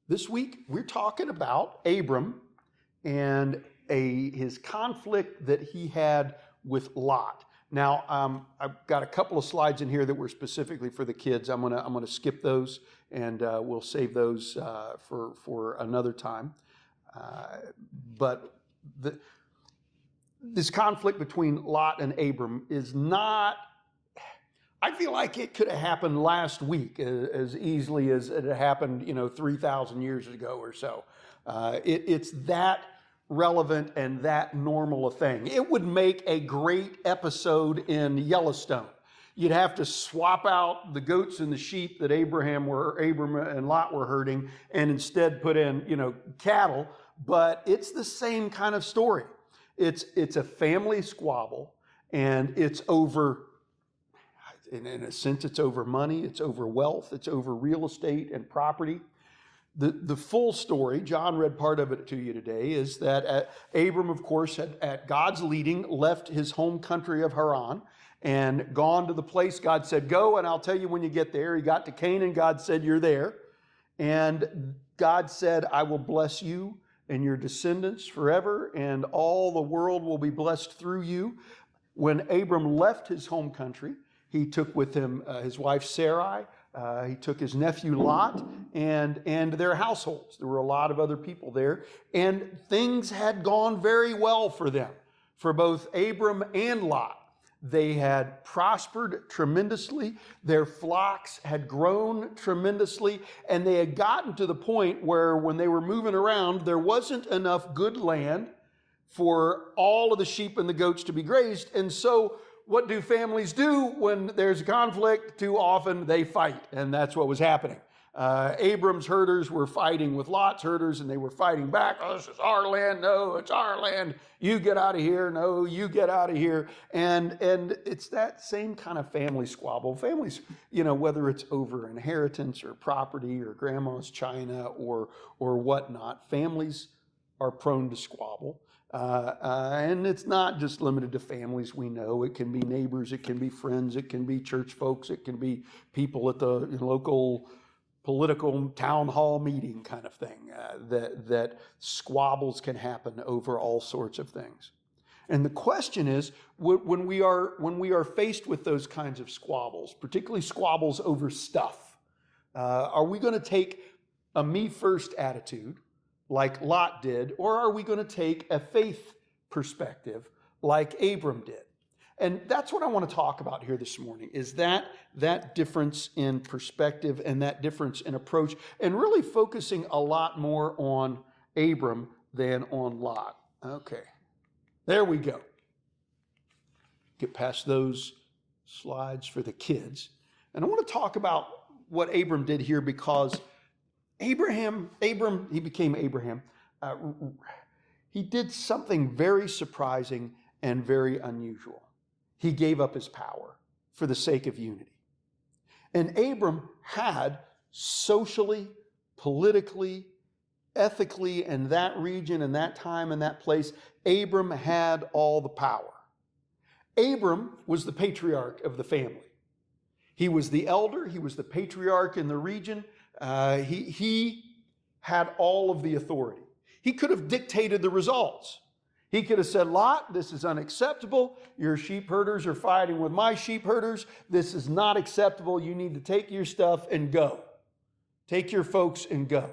This week, we're talking about Abram and his conflict that he had with Lot. Now, I've got a couple of slides in here that were specifically for the kids. I'm gonna skip those, and we'll save those for another time. But this conflict between Lot and Abram is not. I feel like it could have happened last week as easily as it happened, 3,000 years ago or so. It's that relevant and that normal a thing. It would make a great episode in Yellowstone. You'd have to swap out the goats and the sheep that Abram and Lot were herding, and instead put in, cattle. But it's the same kind of story. It's a family squabble, and it's over. In a sense, it's over money, it's over wealth, it's over real estate and property. The full story, John read part of it to you today, is that Abram, of course, had, at God's leading, left his home country of Haran and gone to the place God said, go, and I'll tell you when you get there. He got to Canaan, God said, you're there. And God said, I will bless you and your descendants forever, and all the world will be blessed through you. When Abram left his home country, he took with him his wife Sarai, he took his nephew Lot, and their households. There were a lot of other people there, and things had gone very well for them, for both Abram and Lot. They had prospered tremendously, their flocks had grown tremendously, and they had gotten to the point where when they were moving around, there wasn't enough good land for all of the sheep and the goats to be grazed, and so what do families do when there's a conflict? Too often they fight, and that's what was happening. Abram's herders were fighting with Lot's herders, and they were fighting back. Oh, this is our land. No, it's our land. You get out of here. No, you get out of here. And it's that same kind of family squabble. Families, whether it's over inheritance or property or grandma's china or whatnot, families are prone to squabble. And it's not just limited to families we know. It can be neighbors, it can be friends, it can be church folks, it can be people at the local political town hall meeting kind of thing, that squabbles can happen over all sorts of things. And the question is, when we are faced with those kinds of squabbles, particularly squabbles over stuff, are we going to take a me first attitude like Lot did, or are we going to take a faith perspective like Abram did? And that's what I want to talk about here this morning, is that difference in perspective and that difference in approach, and really focusing a lot more on Abram than on Lot. Okay, there we go. Get past those slides for the kids. And I want to talk about what Abram did here, because Abram, he became Abraham. He did something very surprising and very unusual. He gave up his power for the sake of unity. And Abram had socially, politically, ethically, in that region, in that time, in that place, Abram had all the power. Abram was the patriarch of the family. He was the elder. He was the patriarch in the region. He had all of the authority. He could have dictated the results. He could have said, Lot, this is unacceptable. Your sheep herders are fighting with my sheep herders. This is not acceptable. You need to take your stuff and go. Take your folks and go.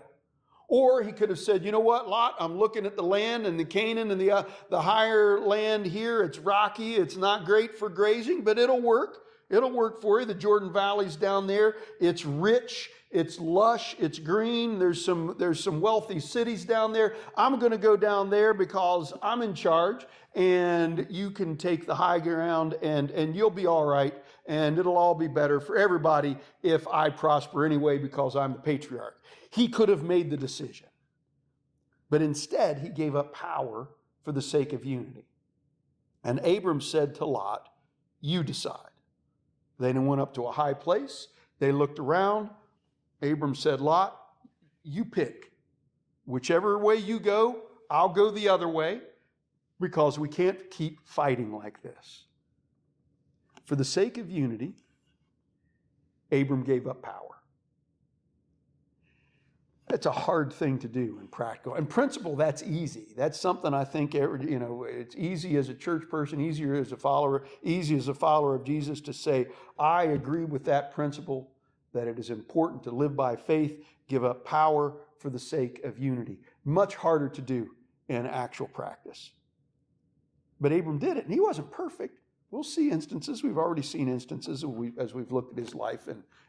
Or he could have said, you know what, Lot, I'm looking at the land and the Canaan and the higher land here. It's rocky. It's not great for grazing, but it'll work. It'll work for you. The Jordan Valley's down there. It's rich. It's lush. It's green. There's some wealthy cities down there. I'm going to go down there because I'm in charge, and you can take the high ground, and you'll be all right, and it'll all be better for everybody if I prosper anyway because I'm the patriarch. He could have made the decision, but instead he gave up power for the sake of unity. And Abram said to Lot, you decide. They went up to a high place. They looked around. Abram said, Lot, you pick. Whichever way you go, I'll go the other way, because we can't keep fighting like this. For the sake of unity, Abram gave up power. It's a hard thing to do in practical. In principle, that's easy. That's something I think, it's easy as a church person, easy as a follower of Jesus to say, I agree with that principle, that it is important to live by faith, give up power for the sake of unity. Much harder to do in actual practice. But Abram did it, and he wasn't perfect. We'll see instances. We've already seen instances as we've looked at his life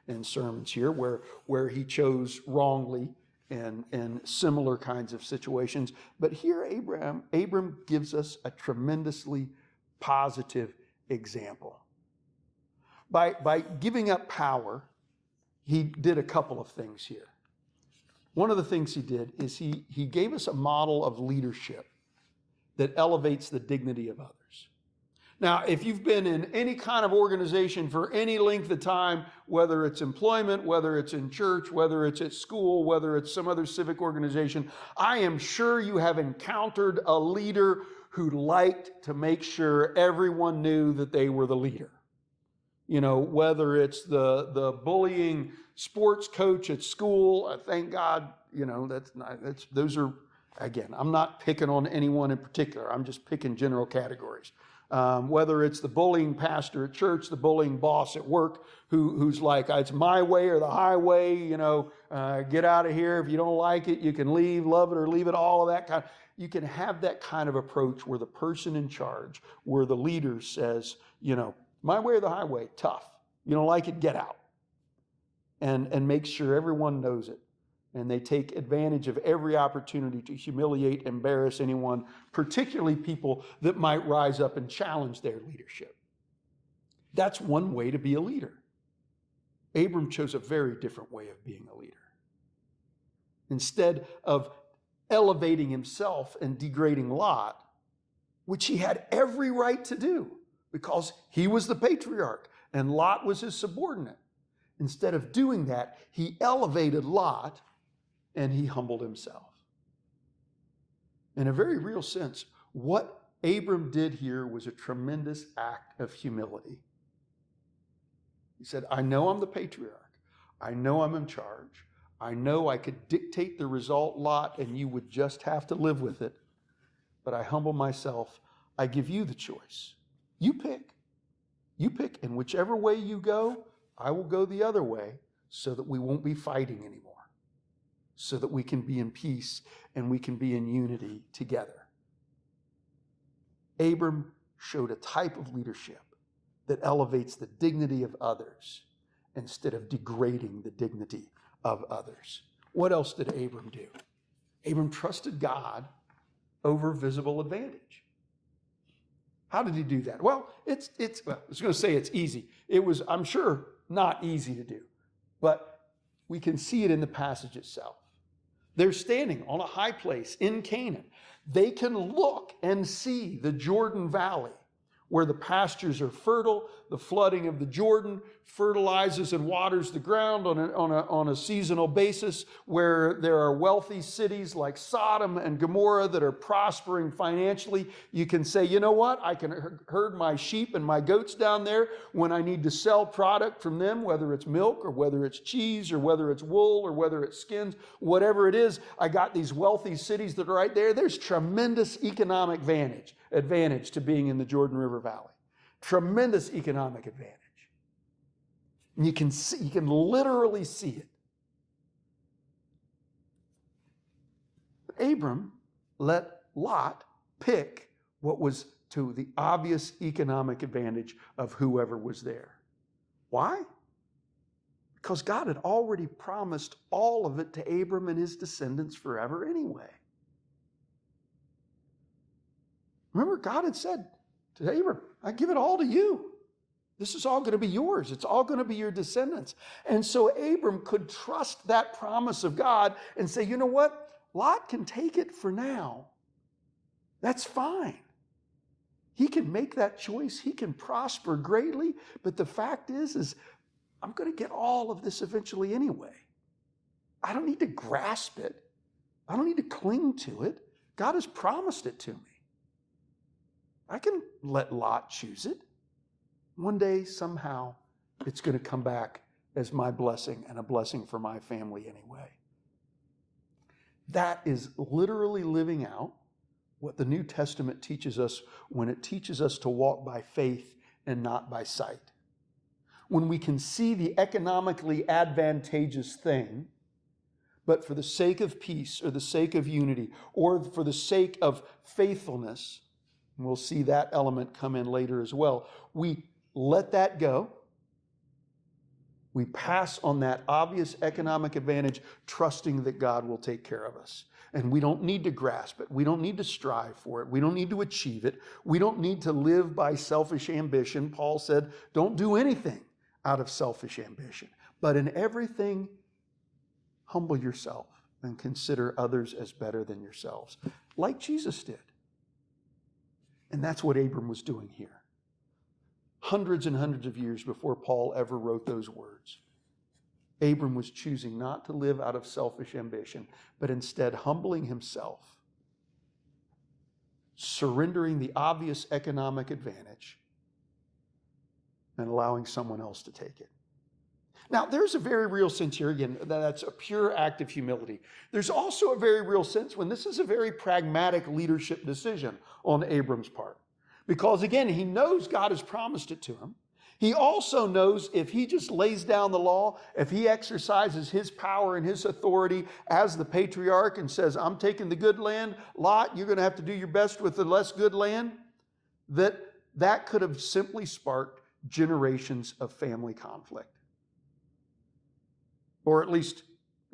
and sermons here where he chose wrongly in similar kinds of situations. But here Abram gives us a tremendously positive example. By giving up power, he did a couple of things here. One of the things he did is he gave us a model of leadership that elevates the dignity of others. Now, if you've been in any kind of organization for any length of time, whether it's employment, whether it's in church, whether it's at school, whether it's some other civic organization, I am sure you have encountered a leader who liked to make sure everyone knew that they were the leader. Whether it's the bullying sports coach at school, thank God, those are, again, I'm not picking on anyone in particular. I'm just picking general categories. Whether it's the bullying pastor at church, the bullying boss at work, who's like, it's my way or the highway, get out of here. If you don't like it, you can leave, love it or leave it, all of that kind. You can have that kind of approach where the person in charge, where the leader says, my way or the highway, tough. You don't like it, get out. And make sure everyone knows it. And they take advantage of every opportunity to humiliate, embarrass anyone, particularly people that might rise up and challenge their leadership. That's one way to be a leader. Abram chose a very different way of being a leader. Instead of elevating himself and degrading Lot, which he had every right to do because he was the patriarch and Lot was his subordinate. Instead of doing that, he elevated Lot and he humbled himself. In a very real sense, what Abram did here was a tremendous act of humility. He said, I know I'm the patriarch. I know I'm in charge. I know I could dictate the result, Lot, and you would just have to live with it. But I humble myself. I give you the choice. You pick. You pick, and whichever way you go, I will go the other way so that we won't be fighting anymore. So that we can be in peace and we can be in unity together. Abram showed a type of leadership that elevates the dignity of others instead of degrading the dignity of others. What else did Abram do? Abram trusted God over visible advantage. How did he do that? Well, I was going to say it's easy. It was, I'm sure, not easy to do, but we can see it in the passage itself. They're standing on a high place in Canaan. They can look and see the Jordan Valley, where the pastures are fertile. The flooding of the Jordan fertilizes and waters the ground on a seasonal basis, where there are wealthy cities like Sodom and Gomorrah that are prospering financially. You can say, you know what? I can herd my sheep and my goats down there when I need to sell product from them, whether it's milk or whether it's cheese or whether it's wool or whether it's skins, whatever it is. I got these wealthy cities that are right there. There's tremendous economic advantage to being in the Jordan River Valley. Tremendous economic advantage. And you can literally see it. But Abram let Lot pick what was to the obvious economic advantage of whoever was there. Why? Because God had already promised all of it to Abram and his descendants forever anyway. Remember, God had said to Abram, I give it all to you. This is all going to be yours. It's all going to be your descendants. And so Abram could trust that promise of God and say, you know what? Lot can take it for now. That's fine. He can make that choice. He can prosper greatly. But the fact is I'm going to get all of this eventually anyway. I don't need to grasp it. I don't need to cling to it. God has promised it to me. I can let Lot choose it. One day, somehow, it's going to come back as my blessing and a blessing for my family anyway. That is literally living out what the New Testament teaches us when it teaches us to walk by faith and not by sight. When we can see the economically advantageous thing, but for the sake of peace or the sake of unity or for the sake of faithfulness, and we'll see that element come in later as well, we let that go. We pass on that obvious economic advantage, trusting that God will take care of us. And we don't need to grasp it. We don't need to strive for it. We don't need to achieve it. We don't need to live by selfish ambition. Paul said, don't do anything out of selfish ambition, but in everything, humble yourself and consider others as better than yourselves, like Jesus did. And that's what Abram was doing here. Hundreds and hundreds of years before Paul ever wrote those words, Abram was choosing not to live out of selfish ambition, but instead humbling himself, surrendering the obvious economic advantage, and allowing someone else to take it. Now, there's a very real sense here, again, that's a pure act of humility. There's also a very real sense when this is a very pragmatic leadership decision on Abram's part. Because again, he knows God has promised it to him. He also knows if he just lays down the law, if he exercises his power and his authority as the patriarch and says, I'm taking the good land, Lot, you're going to have to do your best with the less good land, that could have simply sparked generations of family conflict. Or at least,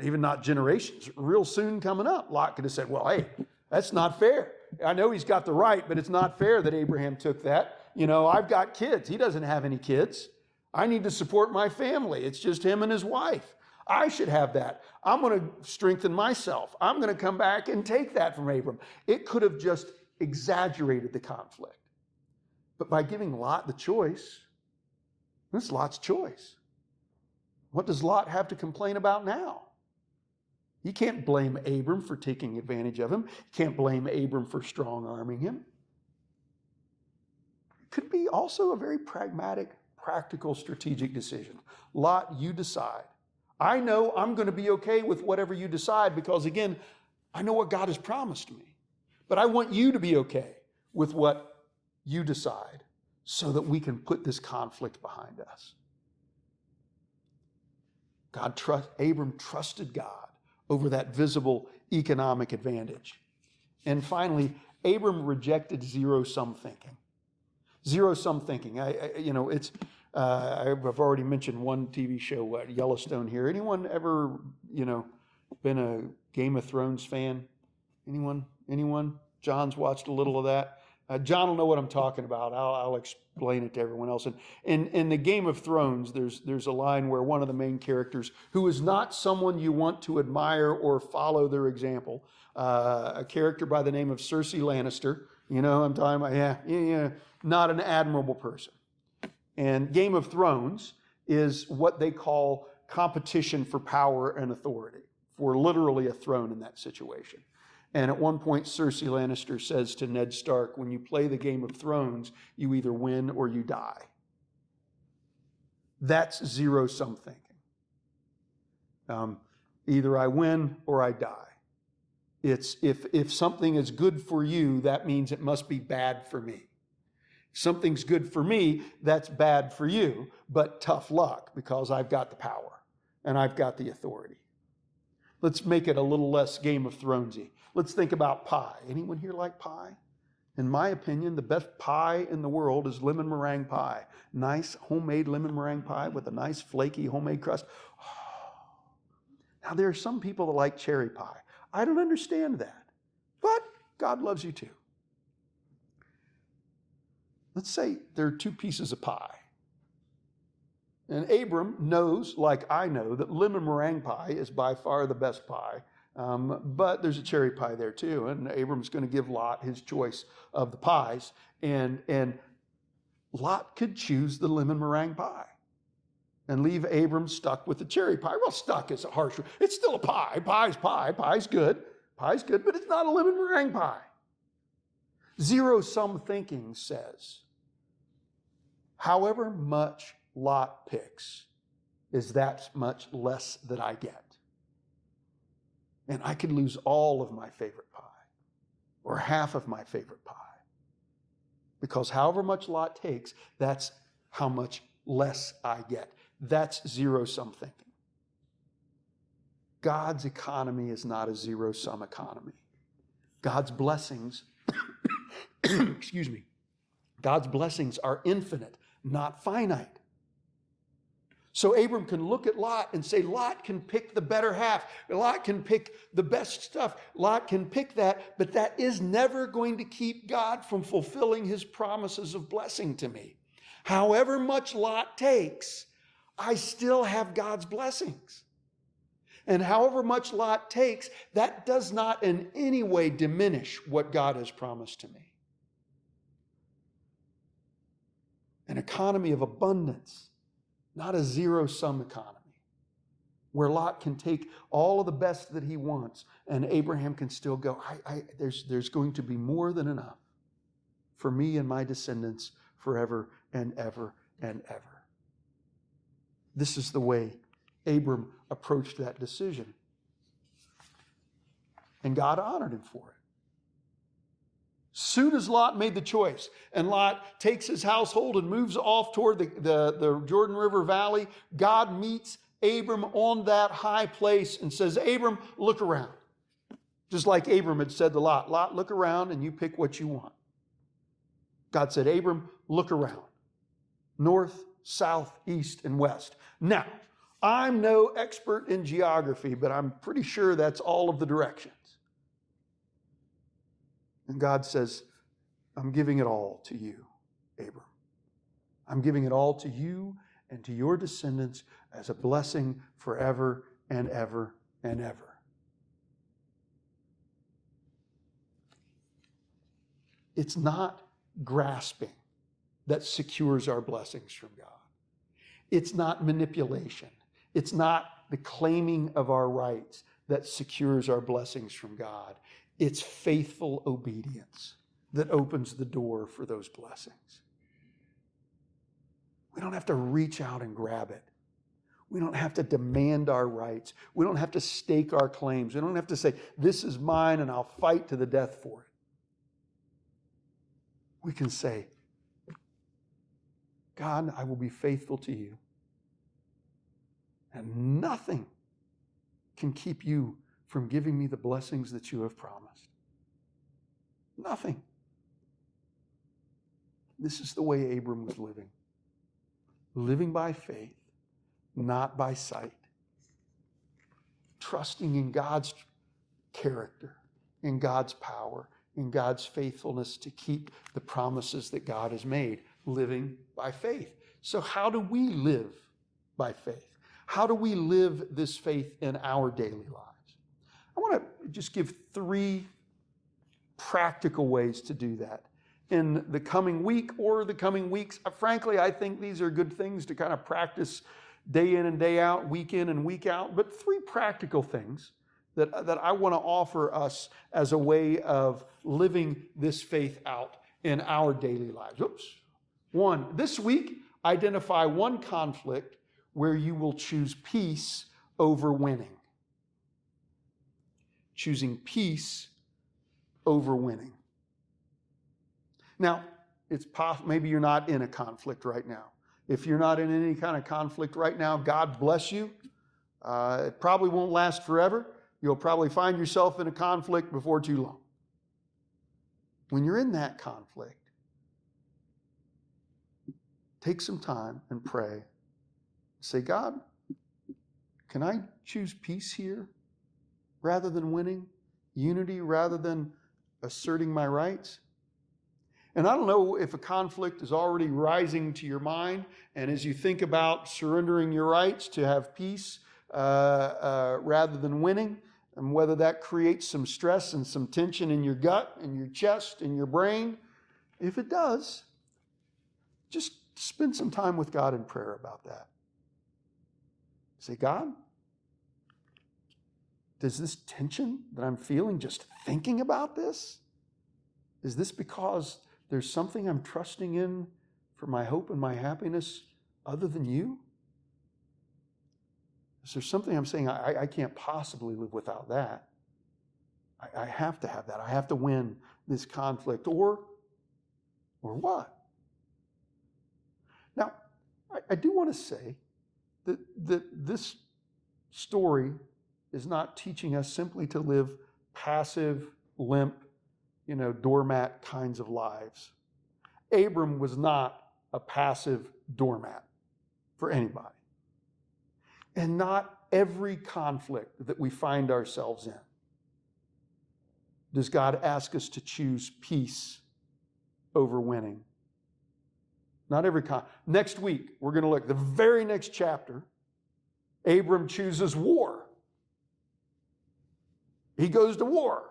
even not generations, real soon coming up. Lot could have said, well, hey, that's not fair. I know he's got the right, but it's not fair that Abraham took that. You know, I've got kids. He doesn't have any kids. I need to support my family. It's just him and his wife. I should have that. I'm going to strengthen myself. I'm going to come back and take that from Abram. It could have just exaggerated the conflict. But by giving Lot the choice, it's Lot's choice. What does Lot have to complain about now? You can't blame Abram for taking advantage of him. You can't blame Abram for strong-arming him. It could be also a very pragmatic, practical, strategic decision. Lot, you decide. I know I'm going to be okay with whatever you decide because, again, I know what God has promised me. But I want you to be okay with what you decide so that we can put this conflict behind us. Abram trusted God over that visible economic advantage. And finally, Abram rejected zero-sum thinking. Zero-sum thinking. I've already mentioned one TV show, Yellowstone here. Anyone ever, been a Game of Thrones fan? Anyone? John's watched a little of that. John will know what I'm talking about. I'll explain it to everyone else. And in the Game of Thrones, there's a line where one of the main characters, who is not someone you want to admire or follow their example, a character by the name of Cersei Lannister, I'm talking about, not an admirable person. And Game of Thrones is what they call competition for power and authority, for literally a throne in that situation. And at one point, Cersei Lannister says to Ned Stark, when you play the Game of Thrones, you either win or you die. That's zero-sum thinking. Either I win or I die. It's if something is good for you, that means it must be bad for me. If something's good for me, that's bad for you, but tough luck because I've got the power and I've got the authority. Let's make it a little less Game of Thronesy. Let's think about pie. Anyone here like pie? In my opinion, the best pie in the world is lemon meringue pie. Nice homemade lemon meringue pie with a nice flaky homemade crust. Now, there are some people that like cherry pie. I don't understand that, but God loves you too. Let's say there are two pieces of pie. And Abram knows, like I know, that lemon meringue pie is by far the best pie. But there's a cherry pie there too. And Abram's going to give Lot his choice of the pies. And Lot could choose the lemon meringue pie and leave Abram stuck with the cherry pie. Well, stuck is a harsh word. It's still a pie. Pie's pie. Pie's good. Pie's good, but it's not a lemon meringue pie. Zero-sum thinking says, however much Lot picks is that much less that I get. and I could lose all of my favorite pie or half of my favorite pie. Because however much Lot takes, that's how much less I get. That's zero-sum thinking. God's economy is not a zero-sum economy. God's blessings, excuse me, God's blessings are infinite, not finite. So Abram can look at Lot and say, Lot can pick the better half. Lot can pick the best stuff. Lot can pick that, but that is never going to keep God from fulfilling his promises of blessing to me. However much Lot takes, I still have God's blessings. And however much Lot takes, that does not in any way diminish what God has promised to me. An economy of abundance, not a zero-sum economy, where Lot can take all of the best that he wants, and Abraham can still go, there's going to be more than enough for me and my descendants forever and ever and ever. This is the way Abram approached that decision. And God honored him for it. Soon as Lot made the choice, and Lot takes his household and moves off toward the Jordan River Valley, God meets Abram on that high place and says, Abram, look around. Just like Abram had said to Lot, Lot, look around and you pick what you want. God said, Abram, look around. North, south, east, and west. Now, I'm no expert in geography, but I'm pretty sure that's all of the directions. And God says, I'm giving it all to you, Abram. I'm giving it all to you and to your descendants as a blessing forever and ever and ever. It's not grasping that secures our blessings from God. It's not manipulation. It's not the claiming of our rights that secures our blessings from God. It's faithful obedience that opens the door for those blessings. We don't have to reach out and grab it. We don't have to demand our rights. We don't have to stake our claims. We don't have to say, this is mine and I'll fight to the death for it. We can say, God, I will be faithful to you. And nothing can keep you from giving me the blessings that you have promised. Nothing. This is the way Abram was living. Living by faith, not by sight. Trusting in God's character, in God's power, in God's faithfulness to keep the promises that God has made. Living by faith. So how do we live by faith? How do we live this faith in our daily lives? I want to just give 3 practical ways to do that in the coming week or the coming weeks. Frankly, I think these are good things to kind of practice day in and day out, week in and week out, but 3 practical things that I want to offer us as a way of living this faith out in our daily lives. 1, this week, identify one conflict where you will choose peace over winning. Choosing peace over winning. Now, it's possible, maybe you're not in a conflict right now. If you're not in any kind of conflict right now, God bless you. It probably won't last forever. You'll probably find yourself in a conflict before too long. When you're in that conflict, take some time and pray. Say, God, can I choose peace here rather than winning? Unity rather than asserting my rights? And I don't know if a conflict is already rising to your mind, and as you think about surrendering your rights to have peace rather than winning, and whether that creates some stress and some tension in your gut, in your chest, in your brain. If it does, just spend some time with God in prayer about that. Say, God, does this tension that I'm feeling just thinking about this, is this because there's something I'm trusting in for my hope and my happiness other than you? Is there something I'm saying, I can't possibly live without that? I have to have that. I have to win this conflict. Or what? Now, I do want to say that this story is not teaching us simply to live passive, limp, doormat kinds of lives. Abram was not a passive doormat for anybody. And not every conflict that we find ourselves in does God ask us to choose peace over winning. Not every Next week, we're going to look, the very next chapter, Abram chooses war. He goes to war.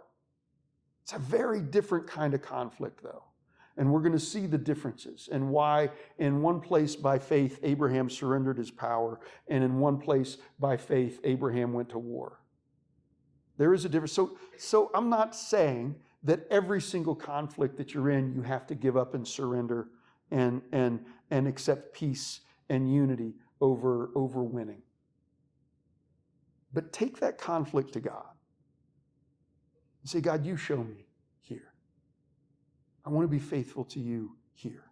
It's a very different kind of conflict, though. And we're going to see the differences and why in one place by faith, Abraham surrendered his power, and in one place by faith, Abraham went to war. There is a difference. So I'm not saying that every single conflict that you're in, you have to give up and surrender and accept peace and unity over winning. But take that conflict to God and say, God, you show me here. I want to be faithful to you here.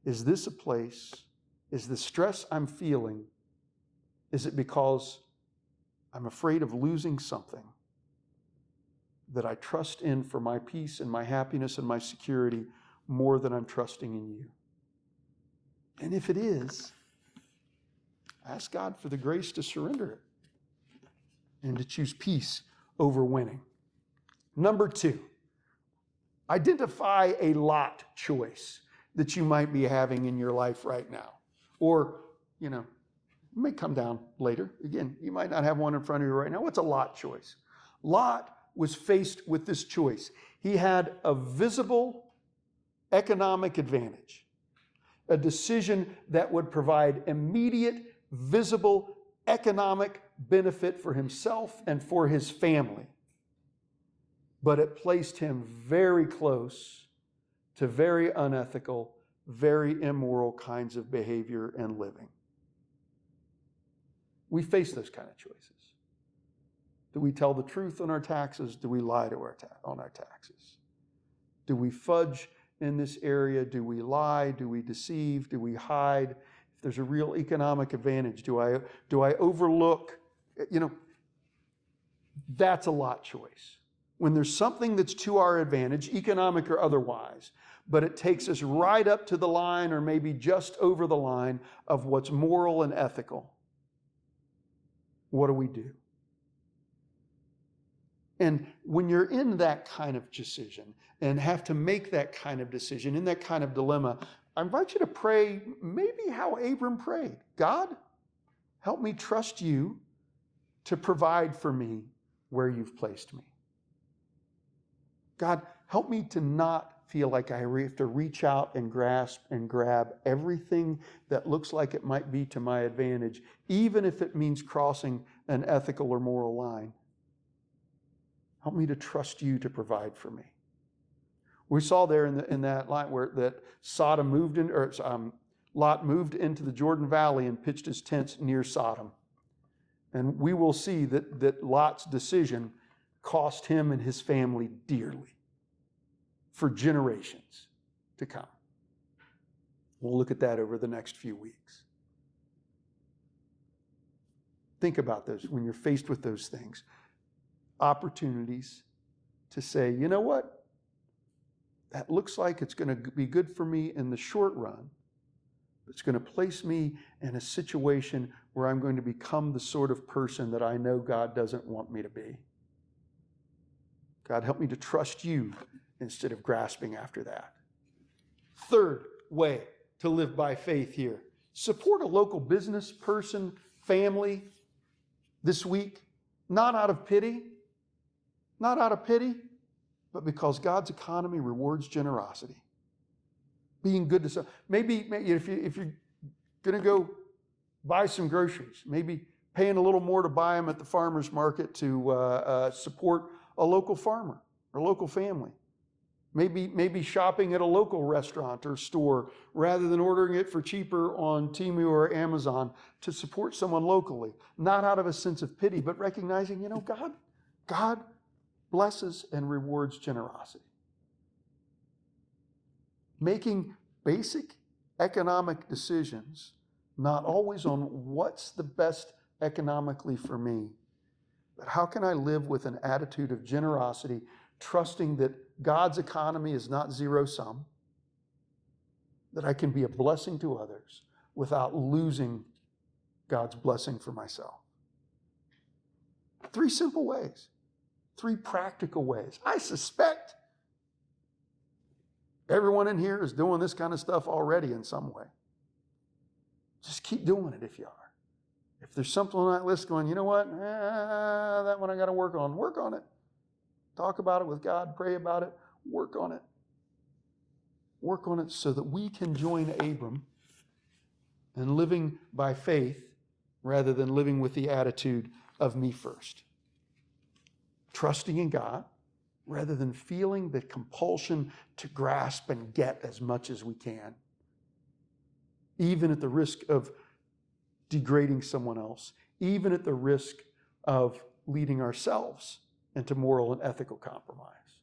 Is this a place? Is the stress I'm feeling, is it because I'm afraid of losing something that I trust in for my peace and my happiness and my security more than I'm trusting in you? And if it is, ask God for the grace to surrender it and to choose peace over winning. Number 2, identify a lot choice that you might be having in your life right now. Or, it may come down later. Again, you might not have one in front of you right now. What's a lot choice? Lot was faced with this choice. He had a visible economic advantage, a decision that would provide immediate, visible economic benefit for himself and for his family. But it placed him very close to very unethical, very immoral kinds of behavior and living. We face those kind of choices. Do we tell the truth on our taxes? Do we lie to on our taxes? Do we fudge in this area? Do we lie? Do we deceive? Do we hide? If there's a real economic advantage, do I overlook? That's a lot choice. When there's something that's to our advantage, economic or otherwise, but it takes us right up to the line or maybe just over the line of what's moral and ethical, what do we do? And when you're in that kind of decision and have to make that kind of decision, in that kind of dilemma, I invite you to pray maybe how Abram prayed. God, help me trust you to provide for me where you've placed me. God, help me to not feel like I have to reach out and grasp and grab everything that looks like it might be to my advantage, even if it means crossing an ethical or moral line. Help me to trust you to provide for me. We saw there in that line where that Lot moved into the Jordan Valley and pitched his tents near Sodom. And we will see that Lot's decision cost him and his family dearly for generations to come. We'll look at that over the next few weeks. Think about those when you're faced with those things. Opportunities to say, you know what? That looks like it's going to be good for me in the short run. It's going to place me in a situation where I'm going to become the sort of person that I know God doesn't want me to be. God, help me to trust you instead of grasping after that. Third way to live by faith here. Support a local business person, family this week, not out of pity, but because God's economy rewards generosity. Being good to some. Maybe if you're going to go buy some groceries, maybe paying a little more to buy them at the farmer's market to support a local farmer or local family. Maybe shopping at a local restaurant or store rather than ordering it for cheaper on Temu or Amazon to support someone locally. Not out of a sense of pity, but recognizing, God, blesses and rewards generosity. Making basic economic decisions, not always on what's the best economically for me, but how can I live with an attitude of generosity, trusting that God's economy is not zero-sum, that I can be a blessing to others without losing God's blessing for myself. 3 simple ways, 3 practical ways. I suspect everyone in here is doing this kind of stuff already in some way. Just keep doing it if you are. If there's something on that list going, you know what, that one I got to work on it. Talk about it with God, pray about it, work on it. Work on it so that we can join Abram in living by faith rather than living with the attitude of me first. Trusting in God rather than feeling the compulsion to grasp and get as much as we can, even at the risk of degrading someone else, even at the risk of leading ourselves into moral and ethical compromise.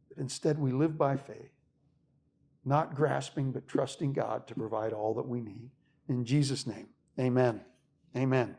But instead, we live by faith, not grasping but trusting God to provide all that we need. In Jesus' name, amen. Amen.